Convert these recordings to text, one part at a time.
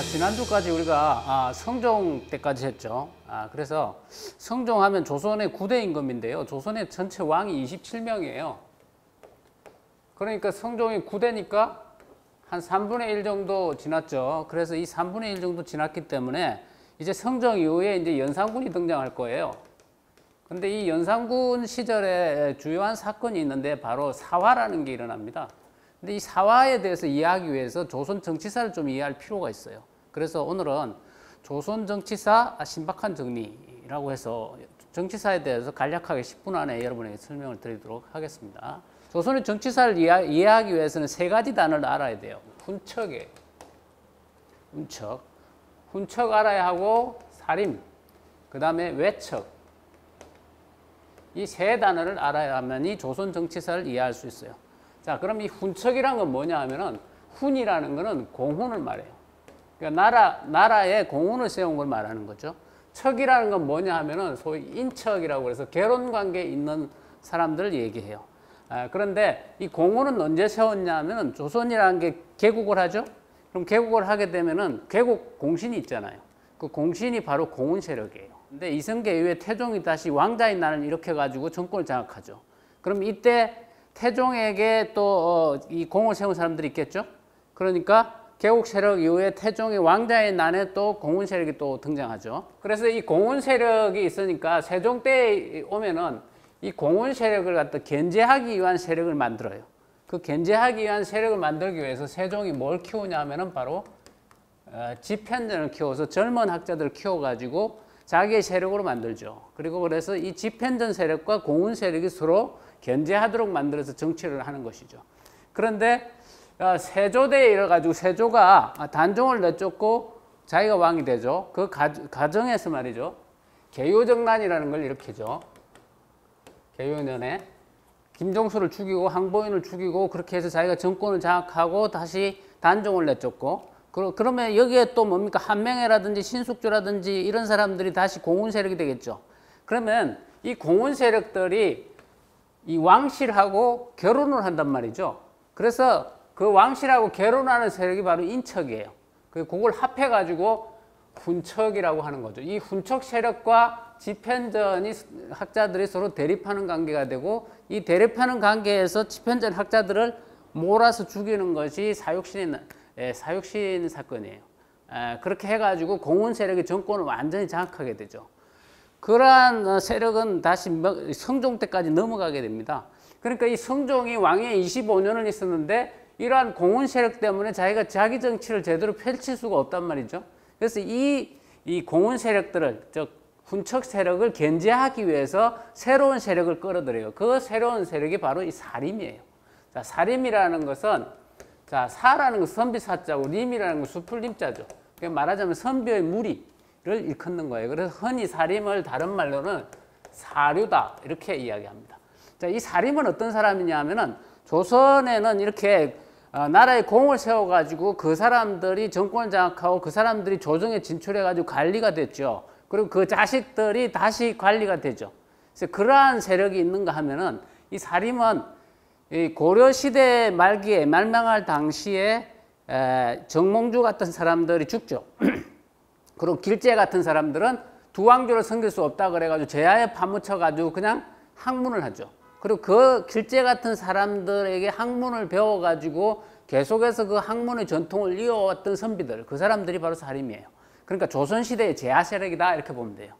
지난주까지 우리가 성종 때까지 했죠. 그래서 성종하면 조선의 9대 임금인데요. 조선의 전체 왕이 27명이에요. 그러니까 성종이 9대니까 한 3분의 1 정도 지났죠. 그래서 이 3분의 1 정도 지났기 때문에 이제 성종 이후에 이제 연산군이 등장할 거예요. 근데 이 연산군 시절에 주요한 사건이 있는데 바로 사화라는 게 일어납니다. 근데 이 사화에 대해서 이해하기 위해서 조선 정치사를 좀 이해할 필요가 있어요. 그래서 오늘은 조선 정치사 신박한 정리라고 해서 정치사에 대해서 간략하게 10분 안에 여러분에게 설명을 드리도록 하겠습니다. 조선의 정치사를 이해하기 위해서는 세 가지 단어를 알아야 돼요. 훈척이에요. 훈척 알아야 하고 사림, 그 다음에 외척. 이 세 단어를 알아야만이 조선 정치사를 이해할 수 있어요. 자, 그럼 이 훈척이란 건 뭐냐 하면은 훈이라는 거는 공훈을 말해요. 그러니까 나라에 공훈을 세운 걸 말하는 거죠. 척이라는 건 뭐냐 하면은 소위 인척이라고 해서 결혼 관계에 있는 사람들을 얘기해요. 그런데 이 공훈은 언제 세웠냐 하면은 조선이라는 게 개국을 하죠. 그럼 개국을 하게 되면은 개국 공신이 있잖아요. 그 공신이 바로 공훈 세력이에요. 근데 이성계 이후에 태종이 다시 왕자의 난을 일으켜가지고 정권을 장악하죠. 그럼 이때 태종에게 또 이 공을 세운 사람들이 있겠죠. 그러니까 개국 세력 이후에 태종의 왕자의 난에 또 공훈 세력이 또 등장하죠. 그래서 이 공훈 세력이 있으니까 세종 때에 오면은 이 공훈 세력을 갖다 견제하기 위한 세력을 만들어요. 그 견제하기 위한 세력을 만들기 위해서 세종이 뭘 키우냐 하면은 바로 집현전을 키워서 젊은 학자들을 키워가지고 자기의 세력으로 만들죠. 그리고 그래서 이 집현전 세력과 공훈 세력이 서로 견제하도록 만들어서 정치를 하는 것이죠. 그런데 세조대에 이뤄가지고 세조가 단종을 내쫓고 자기가 왕이 되죠. 그 과정에서 말이죠. 개요정난이라는 걸 일으키죠. 개요년에 김종수를 죽이고 항보인을 죽이고 그렇게 해서 자기가 정권을 장악하고 다시 단종을 내쫓고 그러면 여기에 또 뭡니까? 한명회라든지 신숙주라든지 이런 사람들이 다시 공훈 세력이 되겠죠. 그러면 이 공훈 세력들이 이 왕실하고 결혼을 한단 말이죠. 그래서 그 왕실하고 결혼하는 세력이 바로 인척이에요. 그걸 합해가지고 훈척이라고 하는 거죠. 이 훈척 세력과 집현전이 학자들이 서로 대립하는 관계가 되고 이 대립하는 관계에서 집현전 학자들을 몰아서 죽이는 것이 사육신 사건이에요. 그렇게 해가지고 공훈 세력이 정권을 완전히 장악하게 되죠. 그러한 세력은 다시 성종 때까지 넘어가게 됩니다. 그러니까 이 성종이 왕위에 25년을 있었는데 이러한 공훈 세력 때문에 자기가 자기 정치를 제대로 펼칠 수가 없단 말이죠. 그래서 이 공훈 세력들을, 즉 훈척 세력을 견제하기 위해서 새로운 세력을 끌어들여요. 그 새로운 세력이 바로 이 사림이에요. 자, 사림이라는 것은 사라는 건 선비사자고 림이라는 건 수풀림자죠. 말하자면 선비의 무리를 일컫는 거예요. 그래서 흔히 사림을 다른 말로는 사류다 이렇게 이야기합니다. 자, 이 사림은 어떤 사람이냐 하면은 조선에는 이렇게 나라에 공을 세워가지고 그 사람들이 정권을 장악하고 그 사람들이 조정에 진출해가지고 관리가 됐죠. 그리고 그 자식들이 다시 관리가 되죠. 그래서 그러한 세력이 있는가 하면은 이 사림은 이 고려시대 말기에 말망할 당시에 정몽주 같은 사람들이 죽죠. 그리고 길제 같은 사람들은 두 왕조를 섬길 수 없다 그래가지고 제하에 파묻혀가지고 그냥 학문을 하죠. 그리고 그 길제 같은 사람들에게 학문을 배워가지고 계속해서 그 학문의 전통을 이어왔던 선비들, 그 사람들이 바로 사림이에요. 그러니까 조선시대의 제하 세력이다 이렇게 보면 돼요.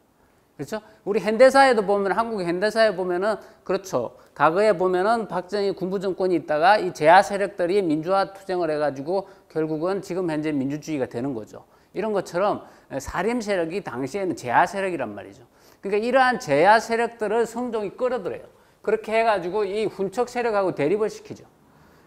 그렇죠? 우리 현대사에도 보면, 한국 현대사에 보면은, 그렇죠. 과거에 보면은 박정희 군부 정권이 있다가 이 제하 세력들이 민주화 투쟁을 해가지고 결국은 지금 현재 민주주의가 되는 거죠. 이런 것처럼 사림 세력이 당시에는 제하 세력이란 말이죠. 그러니까 이러한 제하 세력들을 성종이 끌어들여요. 그렇게 해가지고 이 훈척 세력하고 대립을 시키죠.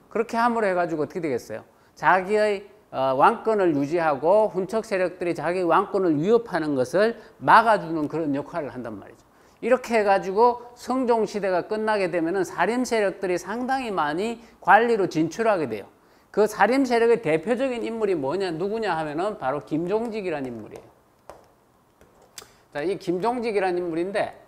그렇게 함으로 해가지고 어떻게 되겠어요? 자기의 왕권을 유지하고 훈척 세력들이 자기 왕권을 위협하는 것을 막아주는 그런 역할을 한단 말이죠. 이렇게 해가지고 성종 시대가 끝나게 되면은 사림 세력들이 상당히 많이 관리로 진출하게 돼요. 그 사림 세력의 대표적인 인물이 누구냐 하면은 바로 김종직이라는 인물이에요. 자, 이 김종직이라는 인물인데,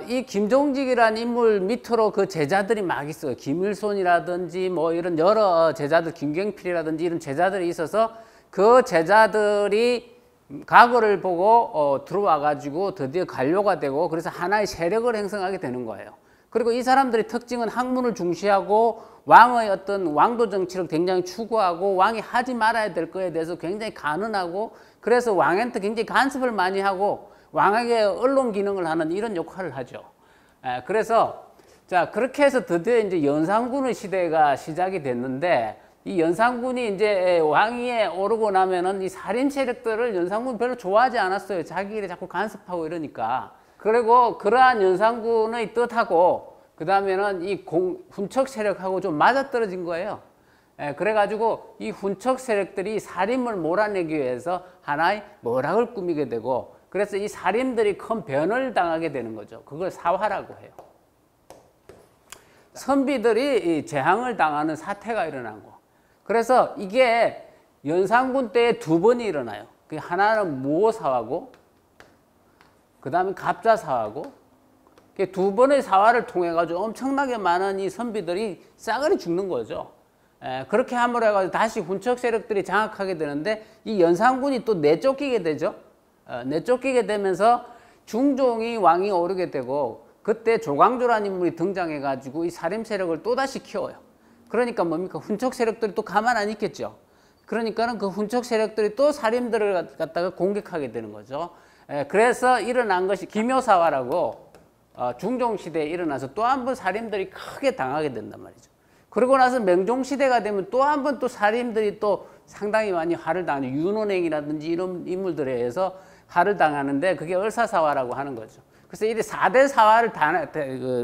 이 김종직이라는 인물 밑으로 그 제자들이 막 있어요. 김일손이라든지 뭐 이런 여러 제자들, 김경필이라든지 이런 제자들이 있어서 그 제자들이 과거를 보고 들어와 가지고 드디어 관료가 되고 그래서 하나의 세력을 형성하게 되는 거예요. 그리고 이 사람들의 특징은 학문을 중시하고 왕의 어떤 왕도 정치를 굉장히 추구하고 왕이 하지 말아야 될 거에 대해서 굉장히 간언하고 그래서 왕한테 굉장히 간섭을 많이 하고 왕에게 언론 기능을 하는 이런 역할을 하죠. 그래서 자 그렇게 해서 드디어 이제 연산군의 시대가 시작이 됐는데 이 연산군이 이제 왕위에 오르고 나면은 이 살인 세력들을 연산군 별로 좋아하지 않았어요. 자기들이 자꾸 간섭하고 이러니까. 그리고 그러한 연산군의 뜻하고 그 다음에는 이 훈척 세력하고 좀 맞아떨어진 거예요. 그래가지고 이 훈척 세력들이 살인을 몰아내기 위해서 하나의 모략을 꾸미게 되고 그래서 이 살인들이 큰 변을 당하게 되는 거죠. 그걸 사화라고 해요. 선비들이 재앙을 당하는 사태가 일어난 거. 그래서 이게 연산군 때에 두 번이 일어나요. 하나는 무오사화고 그 다음에 갑자사화고 두 번의 사화를 통해 가지고 엄청나게 많은 이 선비들이 싸그리 죽는 거죠. 그렇게 함으로 해가지고 다시 훈척 세력들이 장악하게 되는데 이 연산군이 또 내쫓기게 되죠. 내쫓기게 되면서 중종이 왕이 오르게 되고 그때 조광조라는 인물이 등장해 가지고 이 살인 세력을 또다시 키워요. 그러니까 뭡니까? 훈척 세력들이 또 가만 안 있겠죠. 그러니까는 그 훈척 세력들이 또 살인들을 갖다가 공격하게 되는 거죠. 그래서 일어난 것이 기묘사화라고 중종시대에 일어나서 또 한 번 살인들이 크게 당하게 된단 말이죠. 그러고 나서 명종시대가 되면 또 한 번 또 살인들이 또 상당히 많이 화를 당하는 윤원행이라든지 이런 인물들에 의해서 화를 당하는데 그게 을사사화라고 하는 거죠. 그래서 이 4대 사화를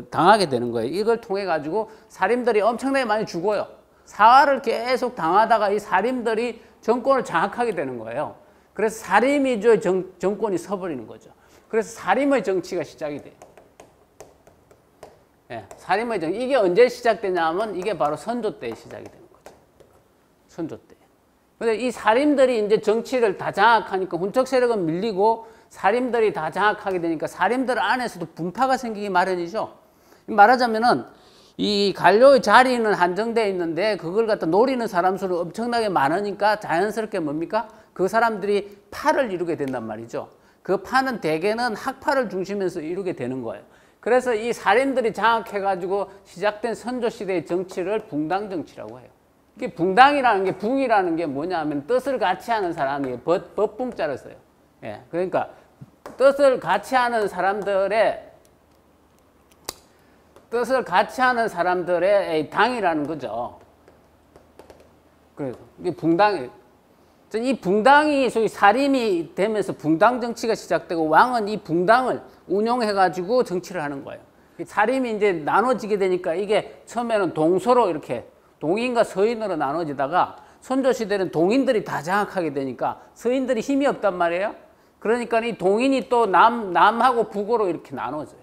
당하게 되는 거예요. 이걸 통해 가지고 살인들이 엄청나게 많이 죽어요. 사화를 계속 당하다가 이 살인들이 정권을 장악하게 되는 거예요. 그래서 살인위주의 정권이 서버리는 거죠. 그래서 살인의 정치가 시작이 돼요. 살인의 정치. 이게 언제 시작되냐면 이게 바로 선조 때 시작이 되는 거죠. 선조 때. 근데 이 살인들이 이제 정치를 다 장악하니까 훈척 세력은 밀리고 살인들이 다 장악하게 되니까 살인들 안에서도 분파가 생기기 마련이죠. 말하자면은 이 관료의 자리는 한정되어 있는데 그걸 갖다 노리는 사람 수는 엄청나게 많으니까 자연스럽게 뭡니까? 그 사람들이 파를 이루게 된단 말이죠. 그 파는 대개는 학파를 중심에서 이루게 되는 거예요. 그래서 이 살인들이 장악해가지고 시작된 선조시대의 정치를 붕당 정치라고 해요. 이게 붕당이라는 게 붕이라는 게 뭐냐면 뜻을 같이 하는 사람이 법붕자를 써요. 그러니까 뜻을 같이 하는 사람들의 당이라는 거죠. 그래서 이게 붕당이 이 붕당이 소위 살인이 되면서 붕당 정치가 시작되고 왕은 이 붕당을 운용해 가지고 정치를 하는 거예요. 살인이 이제 나눠지게 되니까 이게 처음에는 동서로 이렇게 동인과 서인으로 나눠지다가 선조 시대는 동인들이 다 장악하게 되니까 서인들이 힘이 없단 말이에요. 그러니까 이 동인이 또 남하고 북으로 이렇게 나눠져요.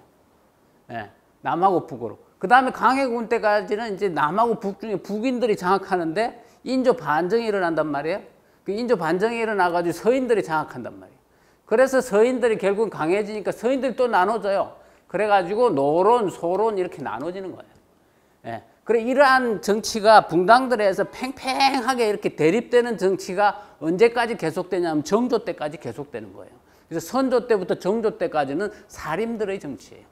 남하고 북으로. 그 다음에 강해군 때까지는 이제 남하고 북 중에 북인들이 장악하는데 인조 반정이 일어난단 말이에요. 그 인조 반정이 일어나가지고 서인들이 장악한단 말이에요. 그래서 서인들이 결국은 강해지니까 서인들이 또 나눠져요. 그래가지고 노론, 소론 이렇게 나눠지는 거예요. 그래 이러한 정치가 붕당들에서 팽팽하게 이렇게 대립되는 정치가 언제까지 계속되냐면 정조 때까지 계속되는 거예요. 그래서 선조 때부터 정조 때까지는 살인들의 정치예요.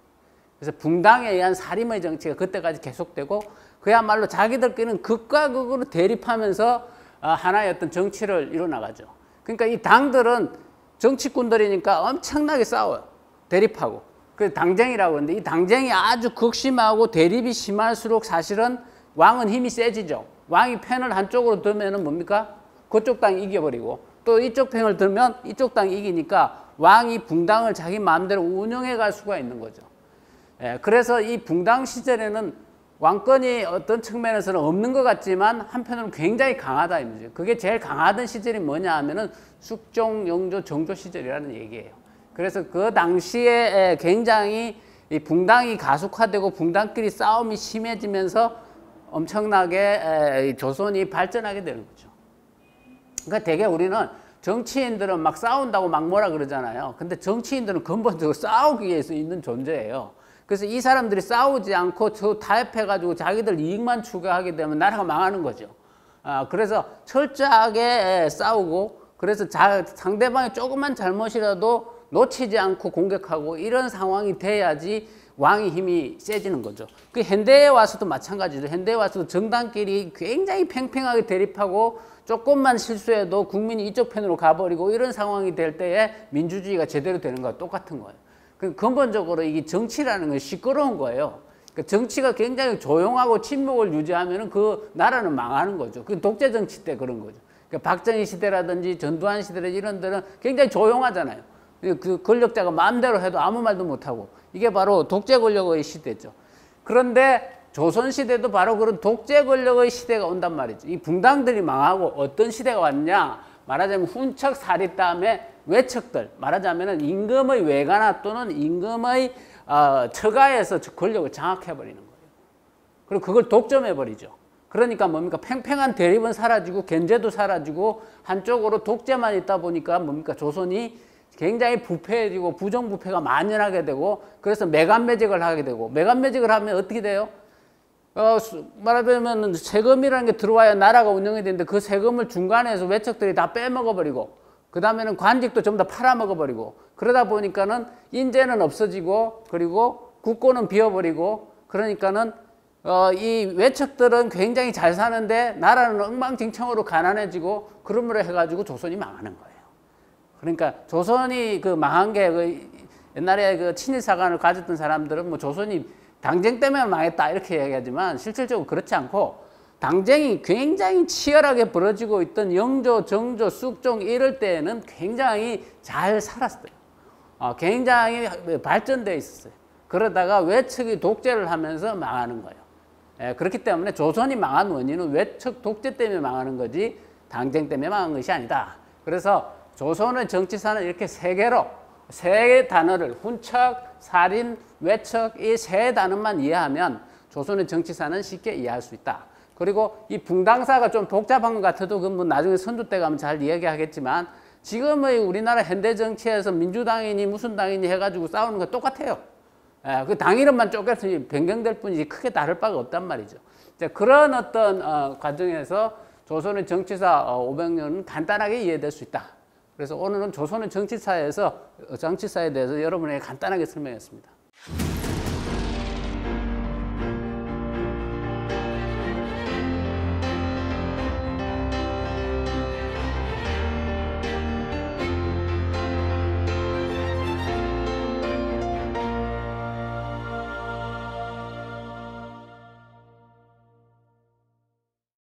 그래서 붕당에 의한 살인의 정치가 그때까지 계속되고 그야말로 자기들끼리는 극과 극으로 대립하면서 하나의 어떤 정치를 이뤄나가죠. 그러니까 이 당들은 정치꾼들이니까 엄청나게 싸워요. 대립하고. 그 당쟁이라고 하는데 이 당쟁이 아주 극심하고 대립이 심할수록 사실은 왕은 힘이 세지죠. 왕이 편을 한쪽으로 들면은 뭡니까? 그쪽 당이 이겨버리고 또 이쪽 편을 들면 이쪽 당이 이기니까 왕이 붕당을 자기 마음대로 운영해 갈 수가 있는 거죠. 그래서 이 붕당 시절에는 왕권이 어떤 측면에서는 없는 것 같지만 한편으로는 굉장히 강하다. 그게 제일 강하던 시절이 뭐냐 하면은 숙종, 영조, 정조 시절이라는 얘기예요. 그래서 그 당시에 굉장히 이 붕당이 가속화되고 붕당끼리 싸움이 심해지면서 엄청나게 조선이 발전하게 되는 거죠. 그러니까 되게 우리는 정치인들은 막 싸운다고 막 뭐라 그러잖아요. 근데 정치인들은 근본적으로 싸우기 위해서 있는 존재예요. 그래서 이 사람들이 싸우지 않고 저 타협해가지고 자기들 이익만 추구하게 되면 나라가 망하는 거죠. 그래서 철저하게 싸우고 그래서 상대방이 조금만 잘못이라도 놓치지 않고 공격하고 이런 상황이 돼야지 왕의 힘이 세지는 거죠. 그 현대에 와서도 마찬가지죠. 현대에 와서도 정당끼리 굉장히 팽팽하게 대립하고 조금만 실수해도 국민이 이쪽 편으로 가버리고 이런 상황이 될 때에 민주주의가 제대로 되는 거와 똑같은 거예요. 근본적으로 이게 정치라는 건 시끄러운 거예요. 정치가 굉장히 조용하고 침묵을 유지하면 그 나라는 망하는 거죠. 그 독재 정치 때 그런 거죠. 박정희 시대라든지 전두환 시대라든지 이런 데는 굉장히 조용하잖아요. 그 권력자가 마음대로 해도 아무 말도 못하고 이게 바로 독재 권력의 시대죠. 그런데 조선시대도 바로 그런 독재 권력의 시대가 온단 말이죠. 이 붕당들이 망하고 어떤 시대가 왔냐 말하자면 훈척 사리 다음에 외척들 말하자면 임금의 외가나 또는 임금의 처가에서 권력을 장악해버리는 거예요. 그리고 그걸 독점해버리죠. 그러니까 뭡니까 팽팽한 대립은 사라지고 견제도 사라지고 한쪽으로 독재만 있다 보니까 뭡니까 조선이 굉장히 부패해지고 부정부패가 만연하게 되고 그래서 매간매직을 하게 되고 매간매직을 하면 어떻게 돼요? 말하자면 세금이라는 게 들어와야 나라가 운영이 되는데 그 세금을 중간에서 외척들이 다 빼먹어버리고 그 다음에는 관직도 전부 다 팔아먹어버리고 그러다 보니까는 인재는 없어지고 그리고 국고는 비어버리고 그러니까는 이 외척들은 굉장히 잘 사는데 나라는 엉망진창으로 가난해지고 그러므로 해가지고 조선이 망하는 거예요. 그러니까 조선이 그 망한 게 그 옛날에 그 친일사관을 가졌던 사람들은 뭐 조선이 당쟁 때문에 망했다 이렇게 얘기하지만 실질적으로 그렇지 않고 당쟁이 굉장히 치열하게 벌어지고 있던 영조, 정조, 쑥종 이럴 때에는 굉장히 잘 살았어요. 굉장히 발전되어 있었어요. 그러다가 외척이 독재를 하면서 망하는 거예요. 그렇기 때문에 조선이 망한 원인은 외척 독재 때문에 망하는 거지 당쟁 때문에 망한 것이 아니다. 그래서 조선의 정치사는 이렇게 세 개의 단어를 훈척, 살인, 외척 이 세 단어만 이해하면 조선의 정치사는 쉽게 이해할 수 있다. 그리고 이 붕당사가 좀 복잡한 것 같아도 그 뭐 나중에 선조 때 가면 잘 이야기하겠지만 지금의 우리나라 현대 정치에서 민주당이니 무슨 당이니 해가지고 싸우는 거 똑같아요. 그 당 이름만 쪼개서 변경될 뿐이지 크게 다를 바가 없단 말이죠. 그런 어떤 과정에서 조선의 정치사 500년은 간단하게 이해될 수 있다. 그래서 오늘은 조선의 정치사에 대해서 여러분에게 간단하게 설명했습니다.